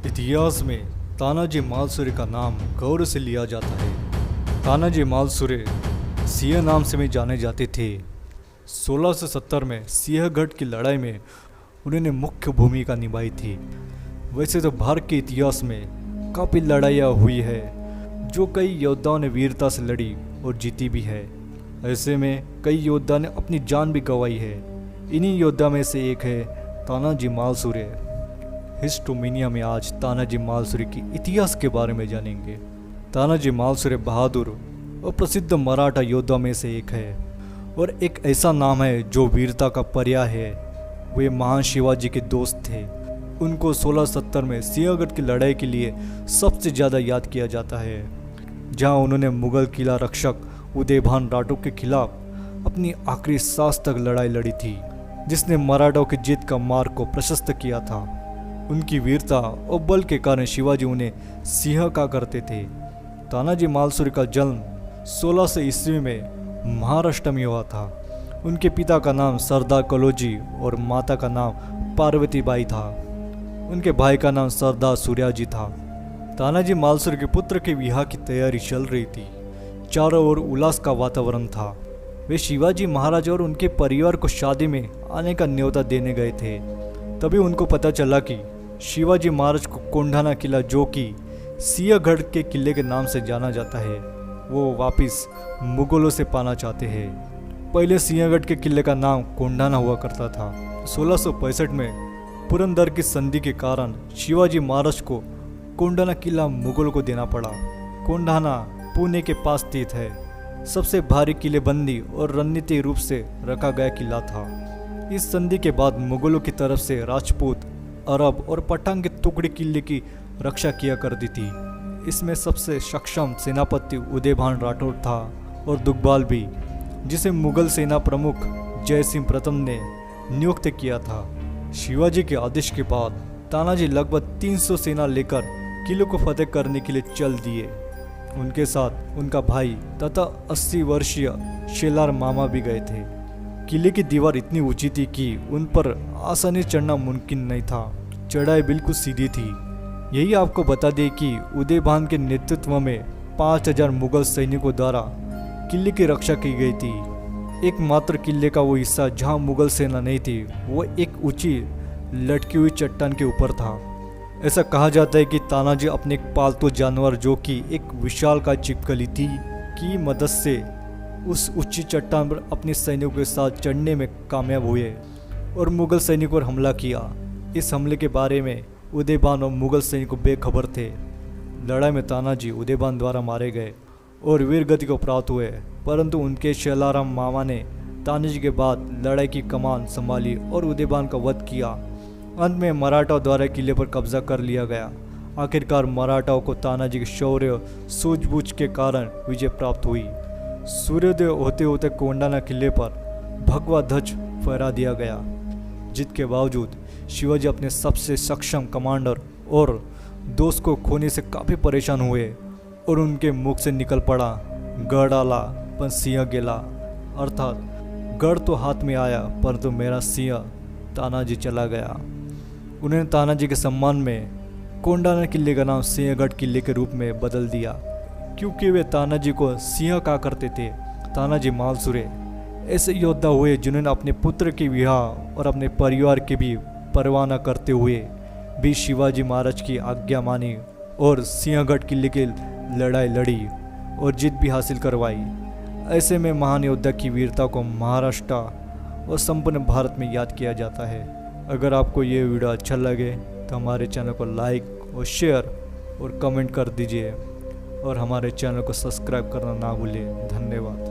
इतिहास में तानाजी मालसुरे का नाम गौरव से लिया जाता है। तानाजी मालसुरे सिंह नाम से भी जाने जाते थे। 1670 में सिंहगढ़ की लड़ाई में उन्होंने मुख्य भूमिका निभाई थी। वैसे तो भारत के इतिहास में काफ़ी लड़ाइयाँ हुई है जो कई योद्धाओं ने वीरता से लड़ी और जीती भी है। ऐसे में कई योद्धा ने अपनी जान भी गंवाई है। इन्हीं योद्धा में से एक है तानाजी मालसुरे। हिस्टोमिनिया में आज तानाजी मालसुरे की इतिहास के बारे में जानेंगे। तानाजी मालसुरे बहादुर और प्रसिद्ध मराठा योद्धा में से एक है और एक ऐसा नाम है जो वीरता का पर्याय है। वे महान शिवाजी के दोस्त थे। उनको 1670 में सिंहगढ़ की लड़ाई के लिए सबसे ज़्यादा याद किया जाता है, जहां उन्होंने मुगल किला रक्षक उदयभान राठौर के खिलाफ अपनी आखिरी सांस तक लड़ाई लड़ी थी, जिसने मराठों की जीत का मार्ग को प्रशस्त किया था। उनकी वीरता और बल के कारण शिवाजी उन्हें सिंह कहा करते थे। तानाजी मालसुरे का जन्म 1600 ईस्वी में महाराष्ट्र में हुआ था। उनके पिता का नाम सरदार कलोजी और माता का नाम पार्वतीबाई था। उनके भाई का नाम सरदार सूर्याजी था। तानाजी मालसुरे के पुत्र के विवाह की तैयारी चल रही थी। चारों ओर उल्लास का वातावरण था। वे शिवाजी महाराज और उनके परिवार को शादी में आने का न्योता देने गए थे। तभी उनको पता चला कि शिवाजी महाराज को कोंढाना किला, जो कि सिंहगढ़ के किले के नाम से जाना जाता है, वो वापस मुगलों से पाना चाहते हैं। पहले सिंहगढ़ के किले का नाम कोंढाना हुआ करता था। 1665 में पुरंदर की संधि के कारण शिवाजी महाराज को कोंढाना किला मुगलों को देना पड़ा। कोंढाना पुणे के पास स्थित है। सबसे भारी किलेबंदी और रणनीतिक रूप से रखा गया किला था। इस संधि के बाद मुगलों की तरफ से राजपूत, अरब और पठान की टुकड़ी किले की रक्षा किया करती थी। इसमें सबसे सक्षम सेनापति उदयभान राठौर था और दुग्बाल भी, जिसे मुगल सेना प्रमुख जय सिंह प्रथम ने नियुक्त किया था। शिवाजी के आदेश के बाद तानाजी लगभग 300 सेना लेकर किले को फतेह करने के लिए चल दिए। उनके साथ उनका भाई तथा 80 वर्षीय शेलार मामा भी गए थे। किले की दीवार इतनी ऊंची थी कि उन पर आसानी चढ़ना मुमकिन नहीं था। चढ़ाई बिल्कुल सीधी थी। यही आपको बता दें कि उदयभान के नेतृत्व में 5000 मुगल सैनिकों द्वारा किले की रक्षा की गई थी। एकमात्र किले का वो हिस्सा जहां मुगल सेना नहीं थी, वो एक ऊंची लटकी हुई चट्टान के ऊपर था। ऐसा कहा जाता है कि तानाजी अपने एक पालतू जानवर, जो कि एक विशालकाय छिपकली थी, की मदद से उस ऊंची चट्टान पर अपने सैनिकों के साथ चढ़ने में कामयाब हुए और मुगल सैनिकों पर हमला किया। इस हमले के बारे में उदयभान और मुगल सैनिक बेखबर थे। लड़ाई में तानाजी उदयभान द्वारा मारे गए और वीर गति को प्राप्त हुए, परंतु उनके शेलाराम मामा ने तानाजी के बाद लड़ाई की कमान संभाली और उदयभान का वध किया। अंत में मराठाओं द्वारा किले पर कब्जा कर लिया गया। आखिरकार मराठाओं को तानाजी के शौर्य सूझबूझ के कारण विजय प्राप्त हुई। सूर्योदय होते होते कोंढाना किले पर भगवा ध्वज फहरा दिया गया। जीत के बावजूद शिवाजी अपने सबसे सक्षम कमांडर और दोस्त को खोने से काफ़ी परेशान हुए और उनके मुख से निकल पड़ा, गढ़ आला पर सिंह गेला, अर्थात गढ़ तो हाथ में आया परंतु मेरा सिंह तानाजी चला गया। उन्होंने तानाजी के सम्मान में कोंढाना किले का नाम सिंहगढ़ किले के रूप में बदल दिया, क्योंकि वे तानाजी को सिंह कहा करते थे। तानाजी मालसुरे ऐसे योद्धा हुए जिन्होंने अपने पुत्र के विवाह और अपने परिवार की भी परवाह न करते हुए भी शिवाजी महाराज की आज्ञा मानी और सिंहगढ़ किले की लड़ाई लड़ी और जीत भी हासिल करवाई। ऐसे में महान योद्धा की वीरता को महाराष्ट्र और संपूर्ण भारत में याद किया जाता है। अगर आपको ये वीडियो अच्छा लगे तो हमारे चैनल को लाइक और शेयर और कमेंट कर दीजिए और हमारे चैनल को सब्सक्राइब करना ना भूलिए। धन्यवाद।